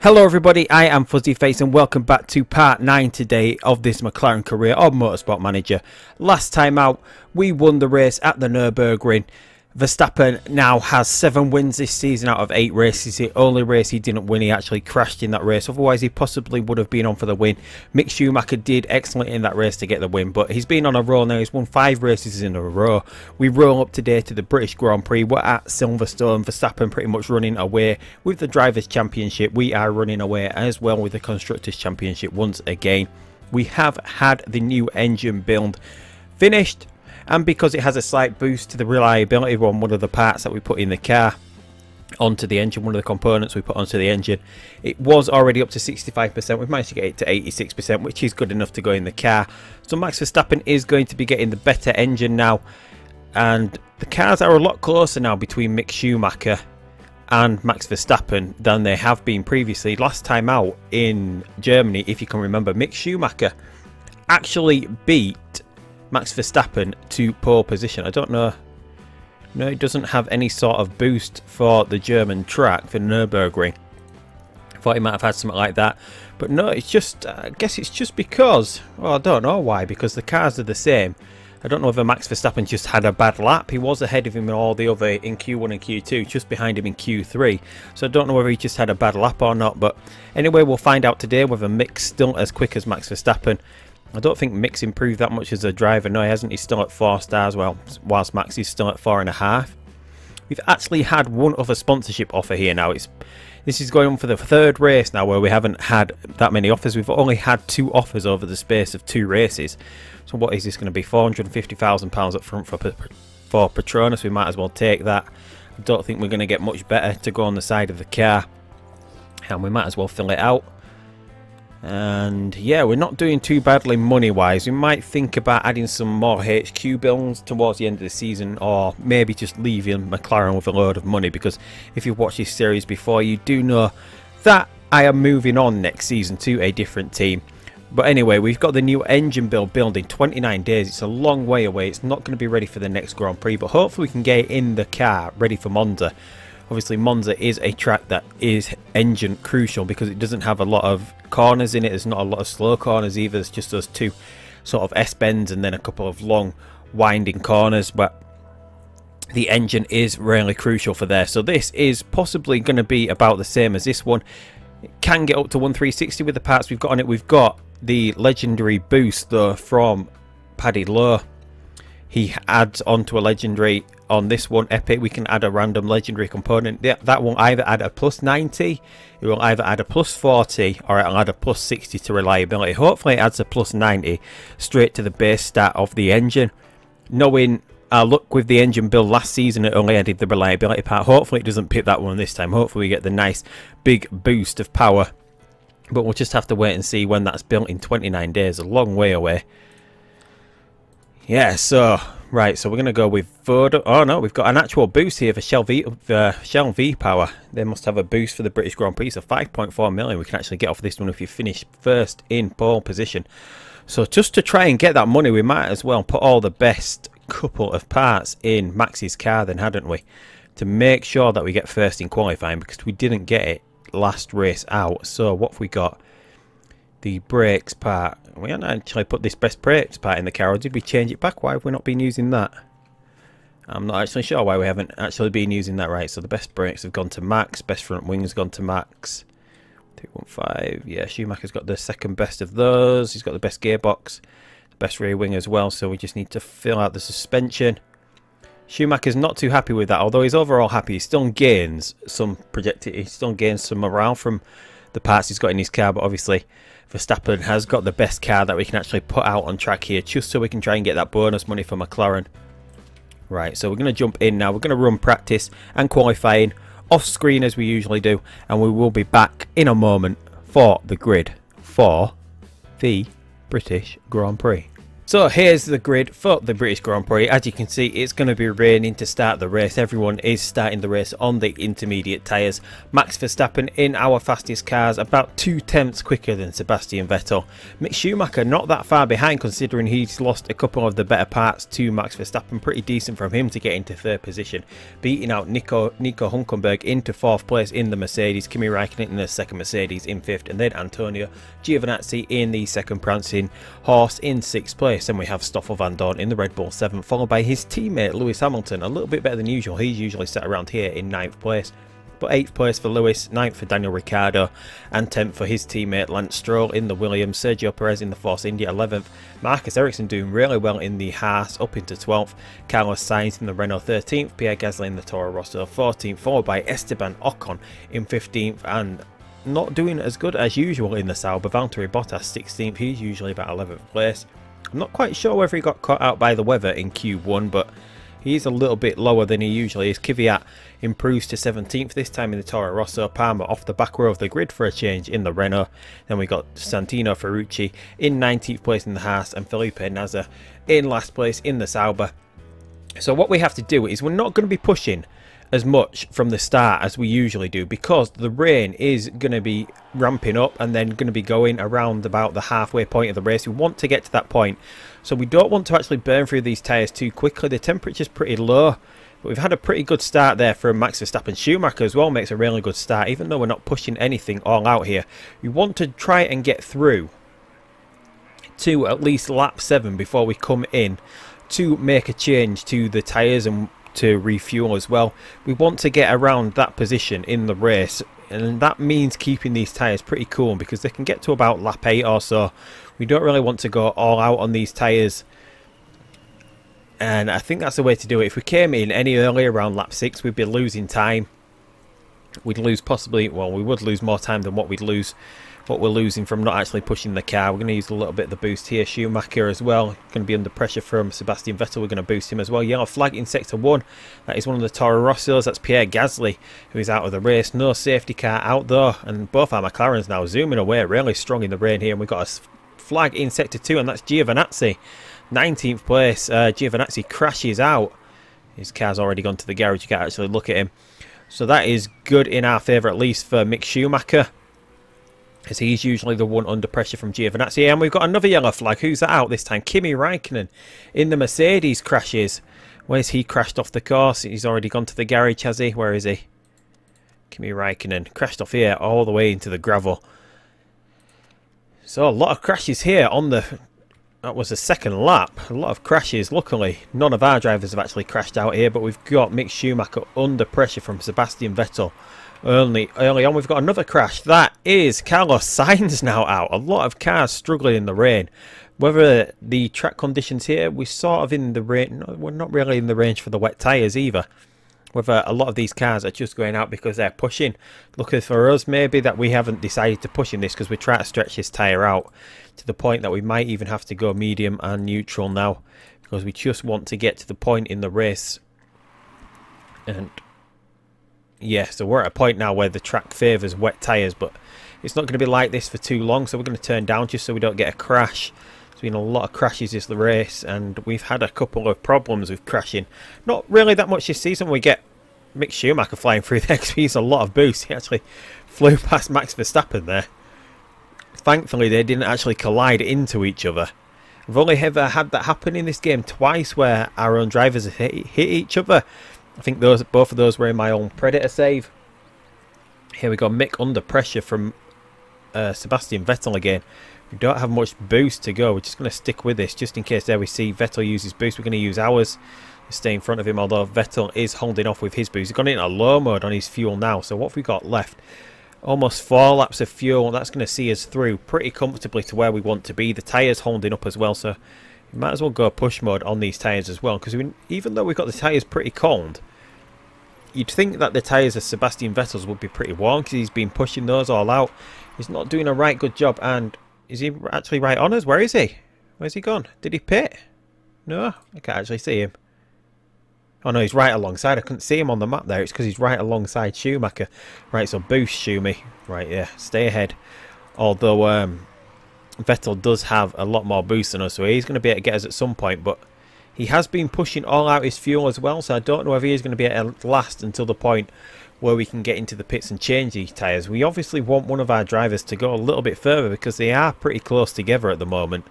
Hello everybody, I am Fuzzy Face and welcome back to part 9 today of this McLaren career of Motorsport Manager. Last time out we won the race at the Nürburgring. Verstappen now has 7 wins this season out of 8 races. The only race he didn't win, he actually crashed in that race, otherwise he possibly would have been on for the win. Mick Schumacher did excellent in that race to get the win, but he's been on a roll now. He's won 5 races in a row. We roll up today to the British Grand Prix. We're at Silverstone. Verstappen pretty much running away with the Drivers' Championship. We are running away as well with the Constructors' Championship once again. We have had the new engine build finished, and because it has a slight boost to the reliability on one of the parts that we put in the car onto the engine, one of the components we put onto the engine, it was already up to 65%. We've managed to get it to 86%, which is good enough to go in the car. So Max Verstappen is going to be getting the better engine now, and the cars are a lot closer now between Mick Schumacher and Max Verstappen than they have been previously. Last time out in Germany, if you can remember, Mick Schumacher actually beat Max Verstappen to pole position. I don't know. No, it doesn't have any sort of boost for the German track for Nürburgring. I thought he might have had something like that, but no, it's just, I guess it's just because, well, I don't know why, because the cars are the same. I don't know whether Max Verstappen just had a bad lap. He was ahead of him in all the other in Q1 and Q2, just behind him in Q3. So I don't know whether he just had a bad lap or not. But anyway, we'll find out today whether Mick's still as quick as Max Verstappen. I don't think Mick's improved that much as a driver. No, he hasn't. He's still at 4 stars, whilst Max is still at 4.5. We've actually had one other sponsorship offer here now. This is going on for the 3rd race now where we haven't had that many offers. We've only had 2 offers over the space of 2 races. So what is this going to be? £450,000 up front for Petronas. We might as well take that. I don't think we're going to get much better to go on the side of the car, and we might as well fill it out. And yeah, we're not doing too badly money wise. We might think about adding some more HQ builds towards the end of the season, or maybe just leaving McLaren with a load of money, because if you've watched this series before, you do know that I am moving on next season to a different team. But anyway, we've got the new engine build in 29 days. It's a long way away. It's not going to be ready for the next Grand Prix, but hopefully we can get it in the car ready for Monza. Obviously Monza is a track that is engine crucial because it doesn't have a lot of corners in it. There's not a lot of slow corners either. It's just those 2 sort of S-bends and then a couple of long winding corners, but the engine is really crucial for there. So this is possibly going to be about the same as this one. It can get up to 1360 with the parts we've got on it. We've got the legendary boost though from Paddy Lowe. He adds onto a legendary on this one, Epic. We can add a random legendary component. That will either add a plus 90, it will either add a plus 40, or it'll add a plus 60 to reliability. Hopefully it adds a plus 90 straight to the base stat of the engine. Knowing our luck with the engine build last season, it only added the reliability part. Hopefully it doesn't pick that one this time. Hopefully we get the nice big boost of power. But we'll just have to wait and see when that's built in 29 days. A long way away. Yeah, so right, so we're going to go with Vodo. Oh no, we've got an actual boost here for Shell V Power. They must have a boost for the British Grand Prix, so 5.4 million we can actually get off this one if you finish first in pole position. So just to try and get that money, we might as well put all the best couple of parts in Max's car then, hadn't we? To make sure that we get first in qualifying, because we didn't get it last race out. So what have we got? The brakes part. We haven't actually put this best brakes part in the car, or did we change it back? Why have we not been using that? I'm not actually sure why we haven't actually been using that. Right, so the best brakes have gone to Max, best front wing has gone to Max. 215, yeah, Schumacher's got the second best of those. He's got the best gearbox, the best rear wing as well, so we just need to fill out the suspension. Schumacher's not too happy with that, although he's overall happy. He still gains some he still gains some morale from the parts he's got in his car, but obviously Verstappen has got the best car that we can actually put out on track here, just so we can try and get that bonus money for McLaren. Right, so we're going to jump in now. We're going to run practice and qualifying off screen as we usually do, and we will be back in a moment for the grid for the British Grand Prix. So here's the grid for the British Grand Prix. As you can see, it's going to be raining to start the race. Everyone is starting the race on the intermediate tyres. Max Verstappen in our fastest cars, about 2/10 quicker than Sebastian Vettel. Mick Schumacher not that far behind, considering he's lost a couple of the better parts to Max Verstappen. Pretty decent from him to get into third position, beating out Nico Hülkenberg into fourth place in the Mercedes, Kimi Räikkönen in the second Mercedes in fifth, and then Antonio Giovinazzi in the second prancing horse in sixth place. Then we have Stoffel van Dorn in the Red Bull 7th, followed by his teammate Lewis Hamilton, a little bit better than usual. He's usually sat around here in 9th place, but 8th place for Lewis, 9th for Daniel Ricciardo, and 10th for his teammate Lance Stroll in the Williams, Sergio Perez in the Force India 11th, Marcus Ericsson doing really well in the Haas up into 12th, Carlos Sainz in the Renault 13th, Pierre Gasly in the Toro Rosso 14th, followed by Esteban Ocon in 15th, and not doing as good as usual in the Sauber, Valtteri Bottas 16th, he's usually about 11th place. I'm not quite sure whether he got caught out by the weather in Q1, but he's a little bit lower than he usually is. Kvyat improves to 17th, this time in the Toro Rosso. Palmer off the back row of the grid for a change in the Renault. Then we got Santino Ferrucci in 19th place in the Haas, and Felipe Nasr in last place in the Sauber. So what we have to do is we're not going to be pushing as much from the start as we usually do, because the rain is going to be ramping up and then going to be going around about the halfway point of the race. We want to get to that point, so we don't want to actually burn through these tyres too quickly. The temperature's pretty low, but we've had a pretty good start there from Max Verstappen. Schumacher as well makes a really good start, even though we're not pushing anything all out here. We want to try and get through to at least lap 7 before we come in to make a change to the tyres and to refuel as well. We want to get around that position in the race, and that means keeping these tyres pretty cool, because they can get to about lap 8 or so. We don't really want to go all out on these tyres, and I think that's the way to do it. If we came in any earlier, around lap 6, we'd be losing time. We'd lose possibly, well, we would lose more time than what we're losing from not actually pushing the car. We're going to use a little bit of the boost here. Schumacher as well, going to be under pressure from Sebastian Vettel. We're going to boost him as well. Yellow flag in sector 1. That is one of the Toro Rossos. That's Pierre Gasly, who is out of the race. No safety car out though, and both our McLarens now zooming away really strong in the rain here. And we've got a flag in sector 2, and that's Giovinazzi, 19th place. Giovinazzi crashes out. His car's already gone to the garage. You can't actually look at him. So that is good in our favour, at least for Mick Schumacher, as he's usually the one under pressure from Giovinazzi. And we've got another yellow flag. Who's that out this time? Kimi Räikkönen in the Mercedes crashes. Where's he crashed off the course? He's already gone to the garage, has he? Where is he? Kimi Räikkönen crashed off here all the way into the gravel. So a lot of crashes here on the... That was the second lap. A lot of crashes. Luckily, none of our drivers have actually crashed out here, but we've got Mick Schumacher under pressure from Sebastian Vettel. Early on, we've got another crash. That is Carlos Sainz now out. A lot of cars struggling in the rain. Whether the track conditions here, we're sort of in the rain. No, we're not really in the range for the wet tyres either. Whether a lot of these cars are just going out because they're pushing. Luckily for us, maybe that we haven't decided to push in this, because we're trying to stretch this tyre out to the point that we might even have to go medium and neutral now, because we just want to get to the point in the race. And yeah, so we're at a point now where the track favours wet tyres, but it's not going to be like this for too long, so we're going to turn down just so we don't get a crash. There's been a lot of crashes this race, and we've had a couple of problems with crashing. Not really that much this season. We get Mick Schumacher flying through there because he used a lot of boost. He actually flew past Max Verstappen there. Thankfully, they didn't actually collide into each other. We've only ever had that happen in this game twice, where our own drivers have hit each other. I think both of those were in my own Predator save. Here we go, Mick under pressure from Sebastian Vettel again. We don't have much boost to go. We're just going to stick with this, just in case there we see Vettel use his boost. We're going to use ours to stay in front of him, although Vettel is holding off with his boost. He's gone into low mode on his fuel now. So what have we got left? Almost 4 laps of fuel. That's going to see us through pretty comfortably to where we want to be. The tyres holding up as well, so we might as well go push mode on these tyres as well, because even though we've got the tyres pretty cold, you'd think that the tyres of Sebastian Vettel's would be pretty warm, because he's been pushing those all out. He's not doing a right good job. And is he actually right on us? Where is he? Where's he gone? Did he pit? No, I can't actually see him. Oh no, he's right alongside. I couldn't see him on the map there. It's because he's right alongside Schumacher. Right, so boost Schumi. Right, yeah, stay ahead. Although Vettel does have a lot more boost than us, so he's going to be able to get us at some point, but he has been pushing all out his fuel as well, so I don't know if he is going to be able to last until the point where we can get into the pits and change these tyres. We obviously want one of our drivers to go a little bit further because they are pretty close together at the moment.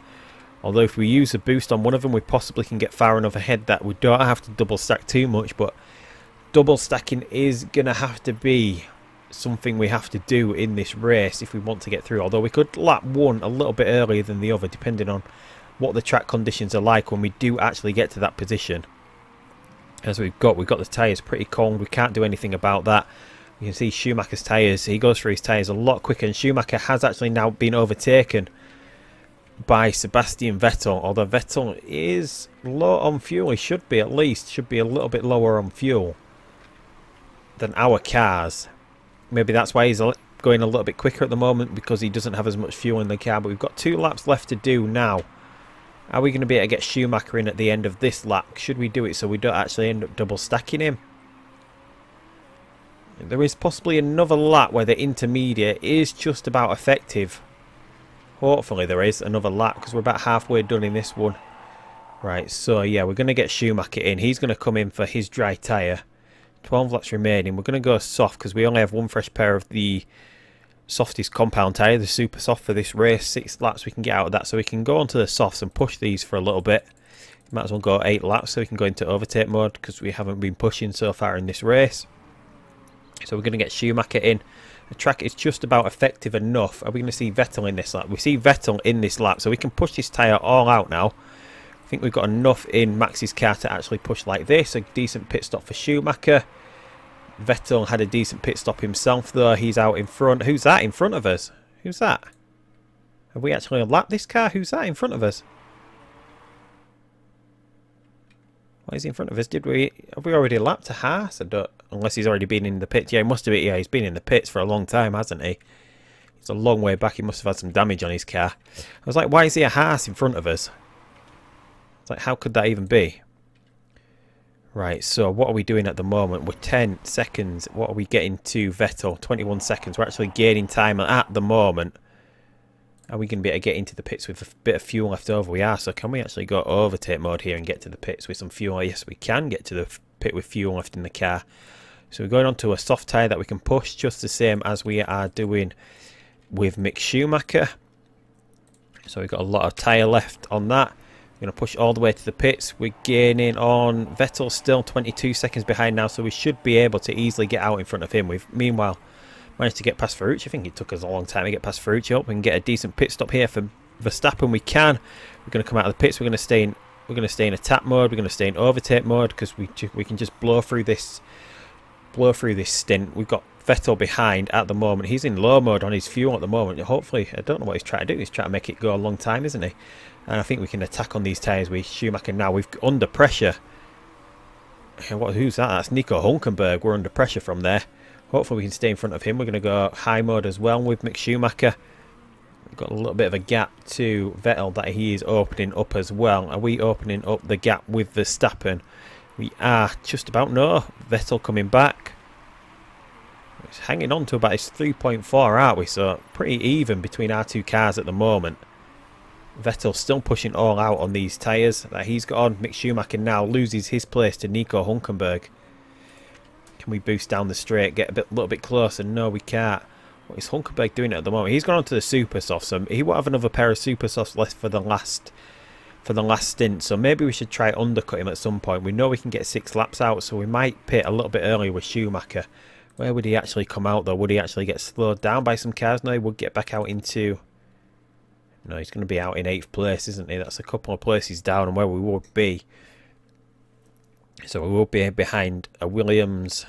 Although if we use a boost on one of them, we possibly can get far enough ahead that we don't have to double stack too much, but double stacking is going to have to be something we have to do in this race if we want to get through. Although we could lap one a little bit earlier than the other, depending on what the track conditions are like when we do actually get to that position. As we've got the tyres pretty cold, we can't do anything about that. You can see Schumacher's tyres, he goes through his tyres a lot quicker, and Schumacher has actually now been overtaken by Sebastian Vettel, although Vettel is low on fuel. He should be, at least, should be a little bit lower on fuel than our cars. Maybe that's why he's going a little bit quicker at the moment, because he doesn't have as much fuel in the car. But we've got 2 laps left to do now. Are we going to be able to get Schumacher in at the end of this lap? Should we do it so we don't actually end up double stacking him? There is possibly another lap where the intermediate is just about effective. Hopefully there is another lap, because we're about halfway done in this one. Right, so yeah, we're going to get Schumacher in. He's going to come in for his dry tyre. 12 laps remaining. We're going to go soft because we only have one fresh pair of the softest compound tyre, the super soft for this race. 6 laps we can get out of that, so we can go onto the softs and push these for a little bit. Might as well go 8 laps so we can go into overtake mode, because we haven't been pushing so far in this race. So we're going to get Schumacher in. The track is just about effective enough. Are we going to see Vettel in this lap? We see Vettel in this lap, so we can push this tyre all out now. I think we've got enough in Max's car to actually push like this. A decent pit stop for Schumacher. Vettel had a decent pit stop himself though. He's out in front. Who's that in front of us? Who's that? Have we actually lapped this car? Who's that in front of us? Why is he in front of us? Have we already lapped a Haas? I don't, unless he's already been in the pits. Yeah, he must have been. Yeah, he's been in the pits for a long time, hasn't he? He's a long way back. He must have had some damage on his car. I was like, why is he a Haas in front of us? It's like, how could that even be? Right, so what are we doing at the moment? We're 10 seconds. What are we getting to Vettel? 21 seconds. We're actually gaining time at the moment. Are we going to be able to get into the pits with a bit of fuel left over? We are. So can we actually go overtake mode here and get to the pits with some fuel? Yes, we can get to the pit with fuel left in the car. So we're going on to a soft tyre that we can push, just the same as we are doing with Mick Schumacher. So we've got a lot of tyre left on that. We're going to push all the way to the pits. We're gaining on Vettel, still 22 seconds behind now, so we should be able to easily get out in front of him. We've meanwhile managed to get past Ferrucci. I think it took us a long time to get past Ferrucci up and get a decent pit stop here for Verstappen. We can. We're going to come out of the pits. We're going to stay in. We're going to stay in attack mode. We're going to stay in overtake mode because we can just blow through this stint. We've got Vettel behind at the moment. He's in low mode on his fuel at the moment. Hopefully, I don't know what he's trying to do. He's trying to make it go a long time, isn't he? And I think we can attack on these tyres with Schumacher now. We've under pressure. Who's that? That's Nico Hulkenberg. We're under pressure from there. Hopefully we can stay in front of him. We're going to go high mode as well with Mick Schumacher. We've got a little bit of a gap to Vettel that he is opening up as well. Are we opening up the gap with Verstappen? We are just about. No, Vettel coming back. It's hanging on to about his 3.4, aren't we? So pretty even between our two cars at the moment. Vettel still pushing all out on these tyres that he's got on. Mick Schumacher now loses his place to Nico Hulkenberg. Can we boost down the straight, get a little bit closer? No, we can't. What is Hulkenberg doing at the moment? He's gone on to the super soft, so he will have another pair of super softs left for the last stint. So maybe we should try undercut him at some point. We know we can get 6 laps out, so we might pit a little bit earlier with Schumacher. Where would he actually come out though? Would he actually get slowed down by some cars? No, he would get back out into... No, he's going to be out in 8th place, isn't he? That's a couple of places down and where we would be. So we will be behind a Williams.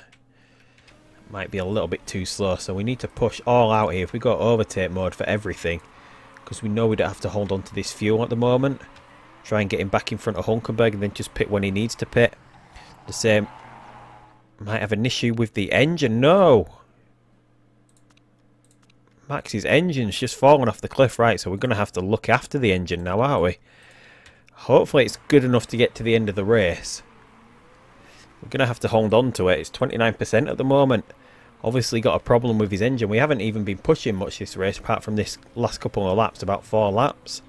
Might be a little bit too slow, so we need to push all out here. If we go overtake mode for everything, because we know we don't have to hold on to this fuel at the moment. Try and get him back in front of Hulkenberg and then just pit when he needs to pit. The same. Might have an issue with the engine. No! Max's engine's just fallen off the cliff, right? So we're going to have to look after the engine now, aren't we? Hopefully it's good enough to get to the end of the race. We're going to have to hold on to it. It's 29% at the moment. obviously got a problem with his engine. We haven't even been pushing much this race apart from this last couple of laps, about 4 laps.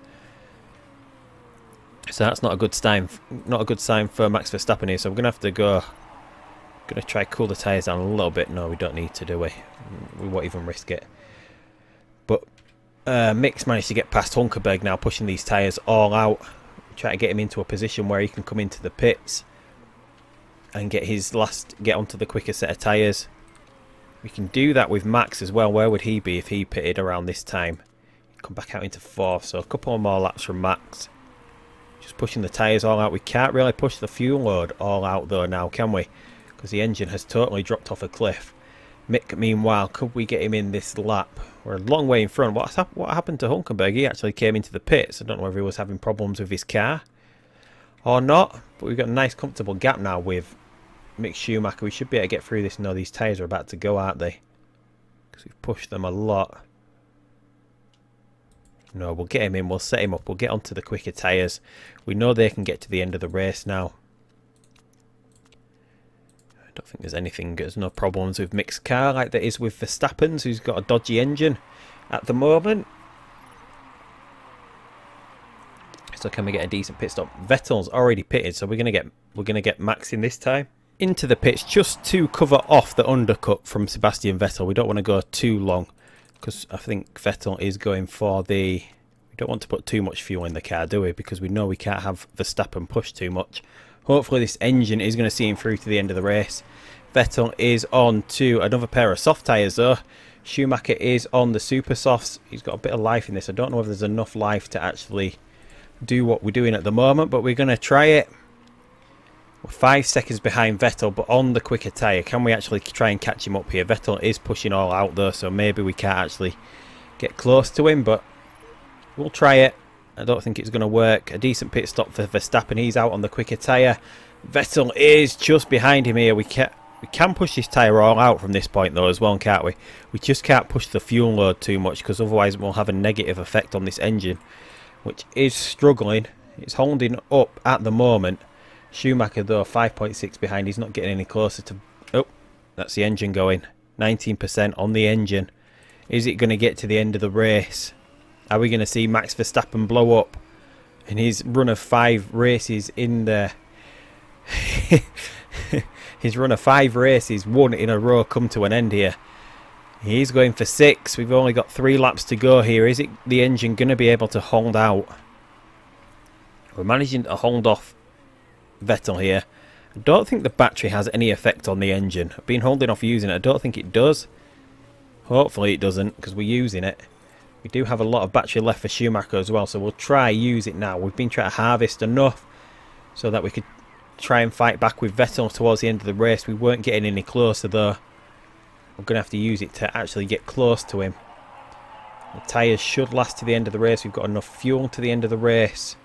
So that's not a good sign. Not a good sign for Max Verstappen here. So I'm gonna have to go. Gonna try cool the tyres down a little bit. No, we don't need to, do we? We won't even risk it. But Mick's managed to get past Hulkenberg now, pushing these tyres all out. Try to get him into a position where he can come into the pits and get onto the quicker set of tyres. We can do that with Max as well. Where would he be if he pitted around this time? Come back out into 4th, so a couple more laps from Max. Just pushing the tyres all out. We can't really push the fuel load all out though now, can we? Because the engine has totally dropped off a cliff. Mick, meanwhile, could we get him in this lap? We're a long way in front. What happened to Hulkenberg? He actually came into the pits. I don't know whether he was having problems with his car or not. But we've got a nice comfortable gap now with Mick Schumacher. We should be able to get through this. No, these tyres are about to go, aren't they? Because we've pushed them a lot. No, we'll get him in. We'll set him up. We'll get onto the quicker tyres. We know they can get to the end of the race now. I don't think there's no problems with Mick's car like there is with Verstappen's, who's got a dodgy engine at the moment. So can we get a decent pit stop? Vettel's already pitted, so we're gonna get Max in this time. Into the pits just to cover off the undercut from Sebastian Vettel. We don't want to go too long, because I think Vettel is going for the... We don't want to put too much fuel in the car, do we? Because we know we can't have Verstappen push too much. Hopefully this engine is going to see him through to the end of the race. Vettel is on to another pair of soft tyres though. Schumacher is on the super softs. He's got a bit of life in this. I don't know if there's enough life to actually do what we're doing at the moment, but we're going to try it. We're 5 seconds behind Vettel, but on the quicker tyre. Can we actually try and catch him up here? Vettel is pushing all out though, so maybe we can't actually get close to him, but we'll try it. I don't think it's going to work. A decent pit stop for Verstappen. He's out on the quicker tyre. Vettel is just behind him here. We can push this tyre all out from this point though as well, can't we? We just can't push the fuel load too much, because otherwise it will have a negative effect on this engine, which is struggling. It's holding up at the moment. Schumacher though 5.6 behind. He's not getting any closer to... Oh, that's the engine going. 19% on the engine. Is it going to get to the end of the race? Are we going to see Max Verstappen blow up in his run of 5 races in the... his run of 5 races, 1 in a row, come to an end here? He's going for 6. We've only got 3 laps to go here. Is it the engine going to be able to hold out? We're managing to hold off Vettel here. I don't think the battery has any effect on the engine. I've been holding off using it. I don't think it does. Hopefully it doesn't, because we're using it. We do have a lot of battery left for Schumacher as well, so we'll try use it now. We've been trying to harvest enough so that we could try and fight back with Vettel towards the end of the race. We weren't getting any closer though. We're going to have to use it to actually get close to him. The tyres should last to the end of the race. We've got enough fuel to the end of the race.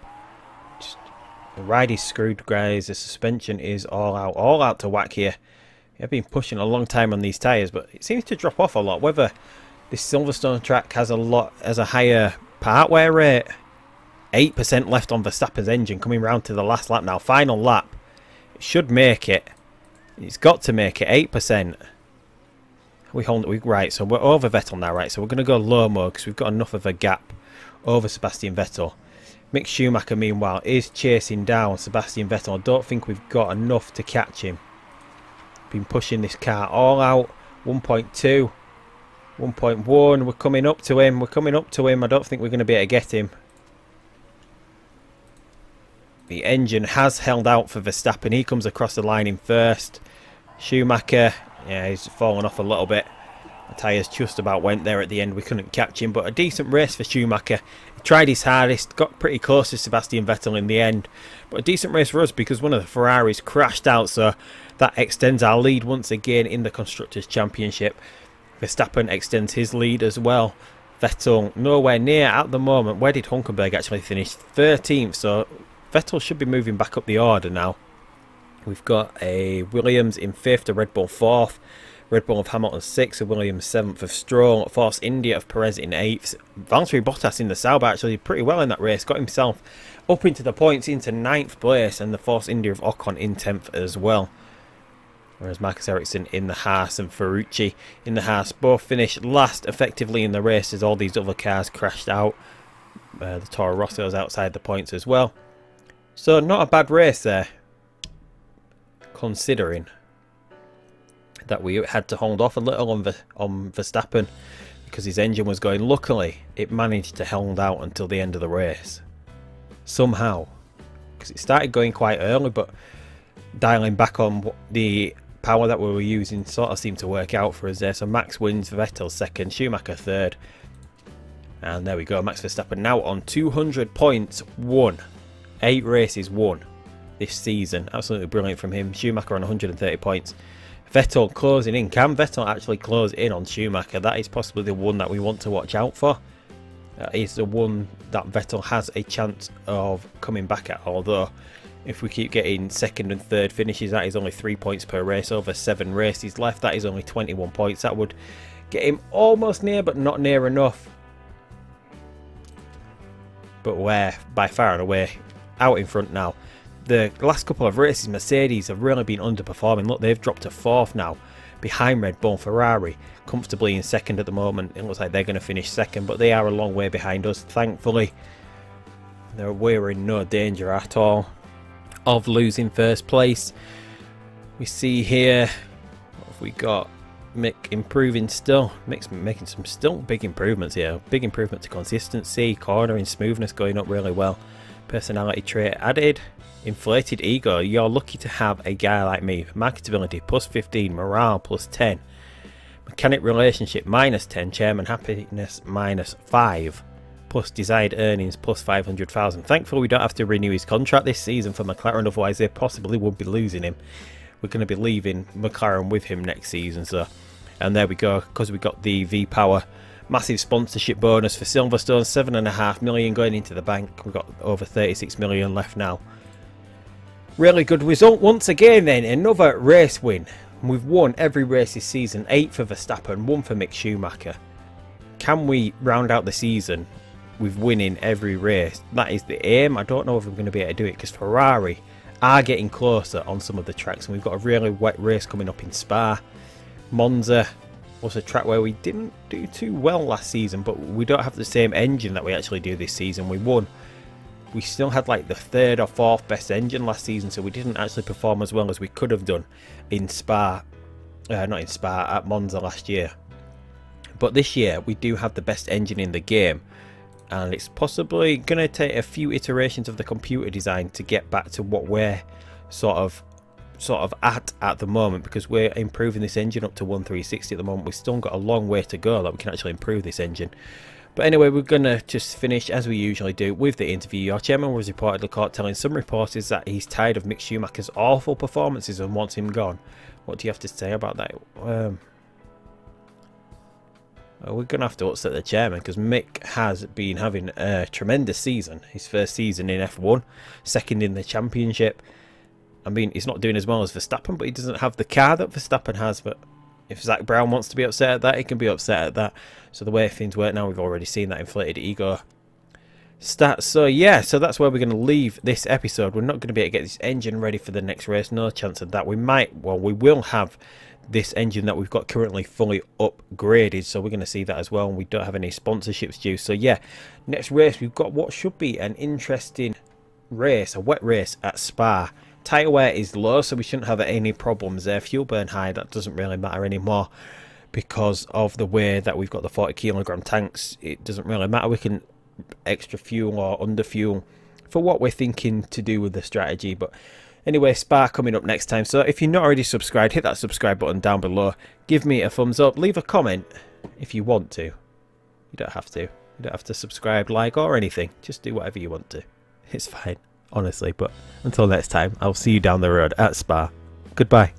The ride is screwed, guys. The suspension is all out to whack here. I've been pushing a long time on these tyres, but it seems to drop off a lot. Whether this Silverstone track has a higher part wear rate. 8% left on Verstappen's engine coming round to the last lap now. Final lap. It should make it. It's got to make it. 8%. Right, so we're over Vettel now, right? So we're going to go low mode because we've got enough of a gap over Sebastian Vettel. Mick Schumacher, meanwhile, is chasing down Sebastian Vettel. I don't think we've got enough to catch him. Been pushing this car all out. 1.2. 1.1. We're coming up to him. We're coming up to him. I don't think we're going to be able to get him. The engine has held out for Verstappen. He comes across the line in first. Schumacher, yeah, he's fallen off a little bit. The tyres just about went there at the end. We couldn't catch him, but a decent race for Schumacher. He tried his hardest, got pretty close to Sebastian Vettel in the end. But a decent race for us because one of the Ferraris crashed out, so that extends our lead once again in the Constructors' Championship. Verstappen extends his lead as well. Vettel nowhere near at the moment. Where did Hulkenberg actually finish? 13th, so Vettel should be moving back up the order now. We've got a Williams in 5th, a Red Bull 4th, Red Bull of Hamilton 6th, a Williams 7th of Stroll, Force India of Perez in 8th. Valtteri Bottas in the Sauber actually did pretty well in that race, got himself up into the points into 9th place, and the Force India of Ocon in 10th as well. Whereas Marcus Ericsson in the Haas and Ferrucci in the Haas both finished last effectively in the race as all these other cars crashed out. The Toro Rosso's outside the points as well. So not a bad race there, considering that we had to hold off a little on Verstappen because his engine was going. Luckily, it managed to hold out until the end of the race. Somehow. Because it started going quite early, but dialing back on the power that we were using sort of seemed to work out for us there. So Max wins, Vettel second, Schumacher third. And there we go, Max Verstappen now on 200 points, won. 8 races won this season. Absolutely brilliant from him. Schumacher on 130 points. Vettel closing in. Can Vettel actually close in on Schumacher? That is possibly the one that we want to watch out for. That is the one that Vettel has a chance of coming back at. Although, if we keep getting second and third finishes, that is only 3 points per race. Over 7 races left, that is only 21 points. That would get him almost near, but not near enough. But we're by far and away out in front now. The last couple of races, Mercedes have really been underperforming. Look, they've dropped to 4th now, behind Red Bull. Ferrari comfortably in 2nd at the moment. It looks like they're going to finish 2nd, but they are a long way behind us. Thankfully, we're in no danger at all of losing 1st place. We see here, what have we got? Mick improving still. Mick's making some still big improvements here. Big improvement to consistency, cornering, smoothness going up really well. Personality trait added. Inflated ego. You're lucky to have a guy like me. Marketability plus 15. Morale plus 10. Mechanic relationship minus 10. Chairman happiness minus 5. Plus desired earnings plus 500,000. Thankfully we don't have to renew his contract this season for McLaren, otherwise they possibly would be losing him. We're going to be leaving McLaren with him next season. So, and there we go, because we got the V-Power massive sponsorship bonus for Silverstone, 7.5 million going into the bank. We've got over 36 million left now. Really good result once again then, another race win. We've won every race this season, 8 for Verstappen, 1 for Mick Schumacher. Can we round out the season with winning every race? That is the aim. I don't know if we're going to be able to do it because Ferrari are getting closer on some of the tracks, and we've got a really wet race coming up in Spa. Monza was a track where we didn't do too well last season, but we don't have the same engine that we actually do this season. We won. We still had like the 3rd or 4th best engine last season, so we didn't actually perform as well as we could have done in Spa, not in Spa, at Monza last year. But this year we do have the best engine in the game, and it's possibly going to take a few iterations of the computer design to get back to what we're sort of at the moment, because we're improving this engine up to 1360 at the moment. We've still got a long way to go that we can actually improve this engine. But anyway, we're going to just finish, as we usually do, with the interview. Our chairman was reportedly caught telling some reporters that he's tired of Mick Schumacher's awful performances and wants him gone. What do you have to say about that? Well, we're going to have to upset the chairman, because Mick has been having a tremendous season. His first season in F1, 2nd in the championship. I mean, he's not doing as well as Verstappen, but he doesn't have the car that Verstappen has. But if Zach Brown wants to be upset at that, he can be upset at that. So the way things work now, we've already seen that inflated ego stats. So yeah, so that's where we're going to leave this episode. We're not going to be able to get this engine ready for the next race. No chance of that. We will have this engine that we've got currently fully upgraded. So we're going to see that as well. And we don't have any sponsorships due. So yeah, next race, we've got what should be an interesting race, a wet race at Spa. Tyre wear is low, so we shouldn't have any problems there. Fuel burn high, that doesn't really matter anymore because of the way that we've got the 40kg tanks. It doesn't really matter. We can extra fuel or under fuel for what we're thinking to do with the strategy. But anyway, Spa coming up next time. So if you're not already subscribed, hit that subscribe button down below. Give me a thumbs up. Leave a comment if you want to. You don't have to. You don't have to subscribe, like, or anything. Just do whatever you want to. It's fine, honestly. But until next time, I'll see you down the road at Spa. Goodbye.